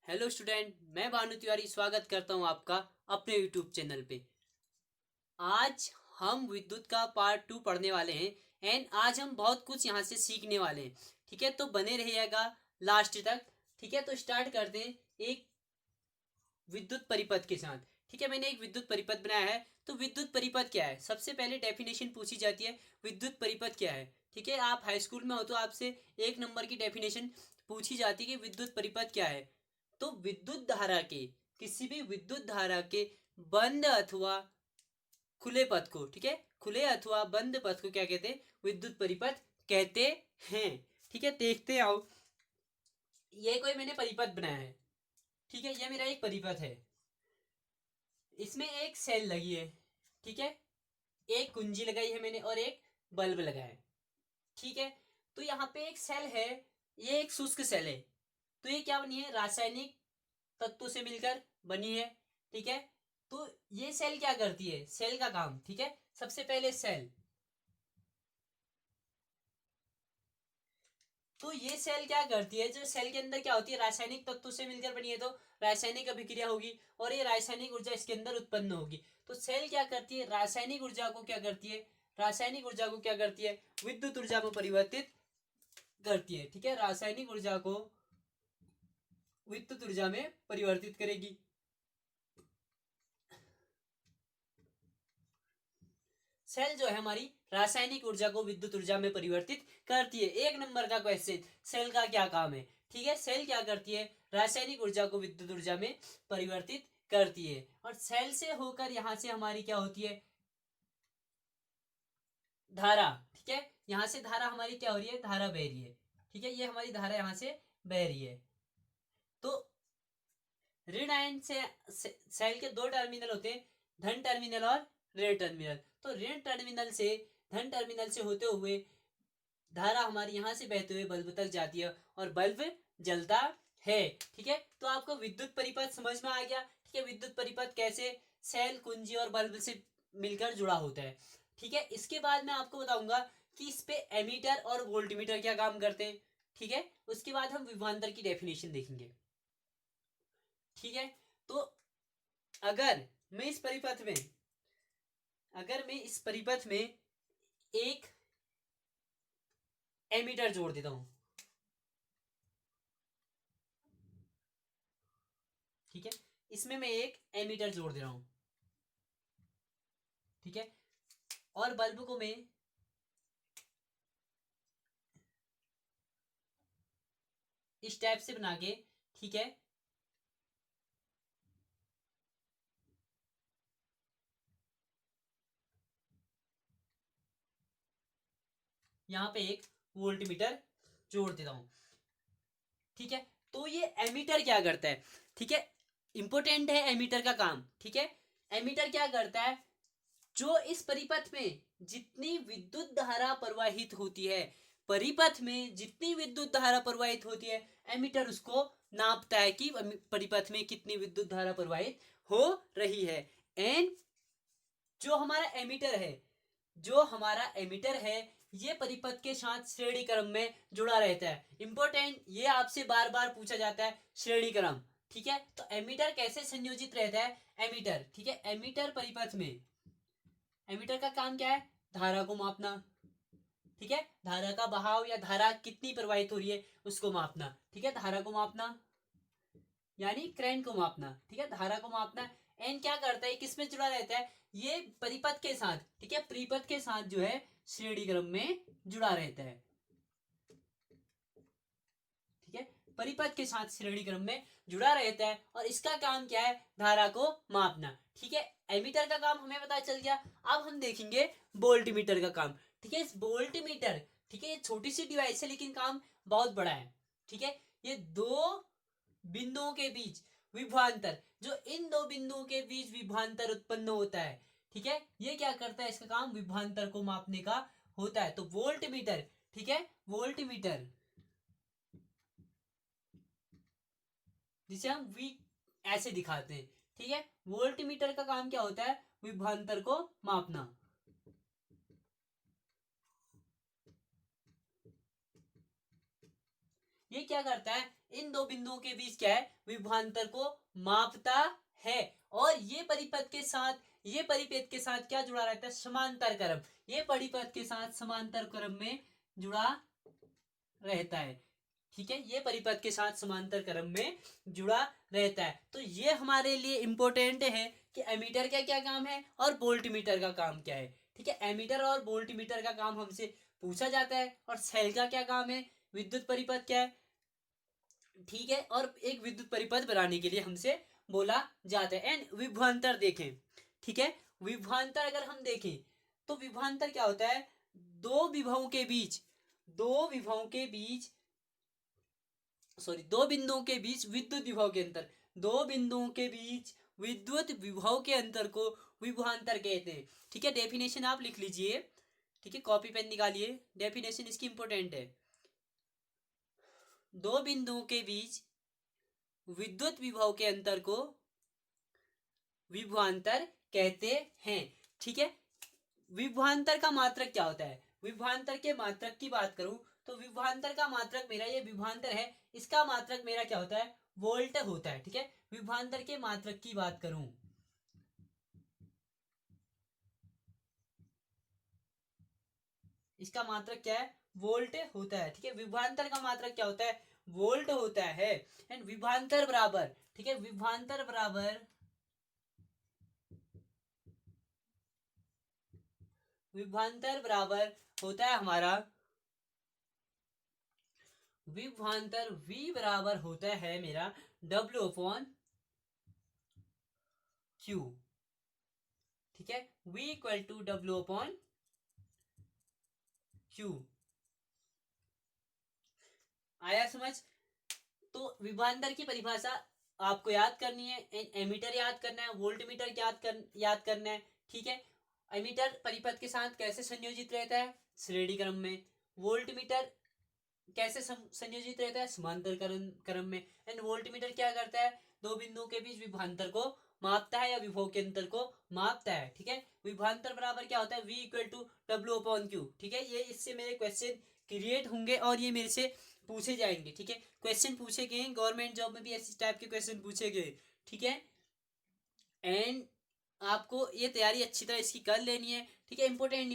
Hello student, मैं भानु तिवारी स्वागत करता हूं आपका अपने यूट्यूब चैनल पे। आज हम विद्युत का पार्ट 2 पढ़ने वाले हैं एंड आज हम बहुत कुछ यहां से सीखने वाले हैं। ठीक है, तो बने रहिएगा लास्ट तक। ठीक है, तो स्टार्ट करते हैं एक विद्युत परिपथ के साथ। ठीक है, मैंने एक विद्युत परिपथ बनाया है। तो विद्युत परिपथ क्या है, सबसे पहले डेफिनेशन पूछी जाती है, विद्युत परिपथ क्या है। ठीक है, आप हाई स्कूल में हो तो आपसे 1 नंबर की डेफिनेशन पूछी जाती है कि विद्युत परिपथ क्या है। तो विद्युत धारा के, किसी भी विद्युत धारा के बंद अथवा खुले पथ को, ठीक है, खुले अथवा बंद पथ को क्या कहते हैं, विद्युत परिपथ कहते हैं। ठीक है, देखते आओ। ये कोई मैंने परिपथ बनाया है। ठीक है, ये मेरा एक परिपथ है। इसमें एक सेल लगी है। ठीक है, एक कुंजी लगाई है मैंने और एक बल्ब लगाया है। ठीक है, तो यहाँ पे एक सेल है, ये एक शुष्क सेल है। तो ये क्या बनी है, रासायनिक तत्वों से मिलकर बनी है। ठीक है, तो ये सेल क्या करती है, सेल का काम। ठीक है, सबसे पहले सेल, तो ये सेल क्या करती है, जो सेल के अंदर क्या होती है, रासायनिक तत्वों से मिलकर बनी है, तो रासायनिक अभिक्रिया होगी और ये रासायनिक ऊर्जा इसके अंदर उत्पन्न होगी। तो सेल क्या करती है, रासायनिक ऊर्जा को क्या करती है, रासायनिक ऊर्जा को क्या करती है, विद्युत ऊर्जा में परिवर्तित करती है। ठीक है, रासायनिक ऊर्जा को विद्युत ऊर्जा में परिवर्तित करेगी। सेल जो है हमारी रासायनिक ऊर्जा को विद्युत ऊर्जा में परिवर्तित करती है। 1 नंबर का क्वेश्चन, सेल का क्या काम है। ठीक है, सेल क्या करती है, रासायनिक ऊर्जा को विद्युत ऊर्जा में परिवर्तित करती है। और सेल से होकर यहां से हमारी क्या होती है, धारा। ठीक है, यहां से धारा हमारी क्या हो रही है, धारा बह रही है। ठीक है, ये हमारी धारा यहां से बह रही है। तो ऋण आयन सेल के 2 टर्मिनल होते हैं, धन टर्मिनल और ऋण टर्मिनल। तो ऋण टर्मिनल से, धन टर्मिनल से होते हुए धारा हमारी यहां से बहते हुए बल्ब तक जाती है और बल्ब जलता है। ठीक है, तो आपको विद्युत परिपथ समझ में आ गया। ठीक है, विद्युत परिपथ कैसे सेल, कुंजी और बल्ब से मिलकर जुड़ा होता है। ठीक है, इसके बाद मैं आपको बताऊंगा कि इस पे एमीटर और वोल्टमीटर क्या काम करते हैं। ठीक है, उसके बाद हम विभवांतर की डेफिनेशन देखेंगे। ठीक है, तो अगर मैं इस परिपथ में, अगर मैं इस परिपथ में एक एमीटर जोड़ देता हूं। ठीक है, इसमें मैं एक एमीटर जोड़ दे रहा हूं। ठीक है, और बल्ब को मैं इस टाइप से बना के, ठीक है, यहां पे एक वोल्टमीटर जोड़ देता हूं। ठीक है, तो ये एमीटर क्या करता है, ठीक है, इंपोर्टेंट है एमीटर का काम। ठीक है, एमीटर क्या करता है, जो इस परिपथ में जितनी विद्युत धारा प्रवाहित होती है, परिपथ में जितनी विद्युत धारा प्रवाहित होती है, एमीटर उसको नापता है कि परिपथ में कितनी विद्युत धारा प्रवाहित हो रही है। एंड जो हमारा एमीटर है, जो हमारा एमीटर है, ये परिपथ के साथ श्रेणी क्रम में जुड़ा रहता है। इंपॉर्टेंट, ये आपसे बार बार पूछा जाता है, श्रेणी क्रम। ठीक है, तो एमीटर कैसे संयोजित रहता है, एमीटर, ठीक है, एमीटर परिपथ में, एमीटर का काम क्या है, धारा को मापना। ठीक है, धारा का बहाव या धारा कितनी प्रवाहित हो रही है उसको मापना। ठीक है, धारा को मापना यानी करंट को मापना। ठीक है, धारा को मापना। एन क्या करता है, किसमें जुड़ा रहता है, ये परिपथ के साथ, ठीक है, परिपथ के साथ जो है श्रेणी क्रम में जुड़ा रहता है। ठीक है, परिपथ के साथ श्रेणी क्रम में जुड़ा रहता है और इसका काम क्या है, धारा को मापना। ठीक है, एमीटर का काम हमें पता चल गया। अब हम देखेंगे वोल्टमीटर का काम। ठीक है, इस वोल्टमीटर, ठीक है, ये छोटी सी डिवाइस है लेकिन काम बहुत बड़ा है। ठीक है, ये दो बिंदुओं के बीच विभवांतर, जो इन दो बिंदुओं के बीच विभवांतर उत्पन्न होता है, ठीक है, ये क्या करता है, इसका काम विभवांतर को मापने का होता है। तो वोल्ट मीटर, ठीक है, वोल्ट मीटर, जिसे हम वी ऐसे दिखाते हैं। ठीक है, वोल्ट मीटर का काम क्या होता है, विभवांतर को मापना। ये क्या करता है, इन दो बिंदुओं के बीच क्या है, विभवांतर को मापता है। और ये परिपथ के साथ क्या जुड़ा रहता है, समांतर क्रम। ये परिपथ के साथ समांतर क्रम में जुड़ा रहता है। ठीक है, ये परिपथ के साथ समांतर क्रम में जुड़ा रहता है। तो ये हमारे लिए इंपॉर्टेंट है कि एमीटर का क्या काम है और वोल्टमीटर का काम क्या है। ठीक है, एमीटर और वोल्टमीटर का काम हमसे पूछा जाता है। और सेल का क्या काम है, विद्युत परिपथ क्या है। ठीक है, और एक विद्युत परिपथ बनाने के लिए हमसे बोला जाता है। एंड विभवांतर देखें। ठीक है, विभवांतर अगर हम देखें तो विभवांतर क्या होता है, दो विभवों के बीच दो विभवों के बीच दो बिंदुओं के बीच विद्युत विभव के अंतर, दो बिंदुओं के बीच विद्युत विभव के अंतर को विभवांतर कहते हैं। ठीक है, डेफिनेशन आप लिख लीजिए। ठीक है, कॉपी पेन निकालिए, डेफिनेशन इसकी इंपॉर्टेंट है। दो बिंदुओं के बीच विद्युत विभव के अंतर को विभवांतर कहते हैं। ठीक है, विभवांतर का मात्रक क्या होता है, विभवांतर के मात्रक की बात करूं तो विभवांतर का मात्रक मेरा, ये विभवांतर है, इसका मात्रक मेरा क्या होता है, वोल्ट होता है। ठीक है, विभवांतर के मात्रक की बात करूं, इसका मात्रक क्या है, वोल्ट होता है। ठीक है, विभवांतर का मात्रक क्या होता है, वोल्ट होता है। एंड विभवांतर बराबर, ठीक है, विभवांतर बराबर होता है हमारा, विभवांतर V बराबर होता है मेरा W अपॉन Q। ठीक है, V equal to W upon Q। आया समझ। तो विभवांतर की परिभाषा आपको याद करनी है, एमीटर याद करना है, वोल्टमीटर याद करना है। ठीक है, एमीटर परिपथ के साथ कैसे संयोजित रहता है, श्रेणी क्रम में। वोल्टमीटर कैसे संयोजित रहता है, समांतर क्रम में। एंड वोल्टमीटर क्या करता है, दो बिंदुओं के बीच विभवांतर को मापता है या विभव के अंतर को मापता है। ठीक है, विभवांतर बराबर क्या होता है, V equal to W upon Q। ठीक है, ये इससे मेरे क्वेश्चन क्रिएट होंगे और ये मेरे से पूछे जाएंगे। ठीक है, क्वेश्चन पूछे गए, गवर्नमेंट जॉब में भी ऐसे टाइप के क्वेश्चन पूछे गए। ठीक है, एंड आपको ये तैयारी अच्छी तरह इसकी कर लेनी है। ठीक है, इंपॉर्टेंट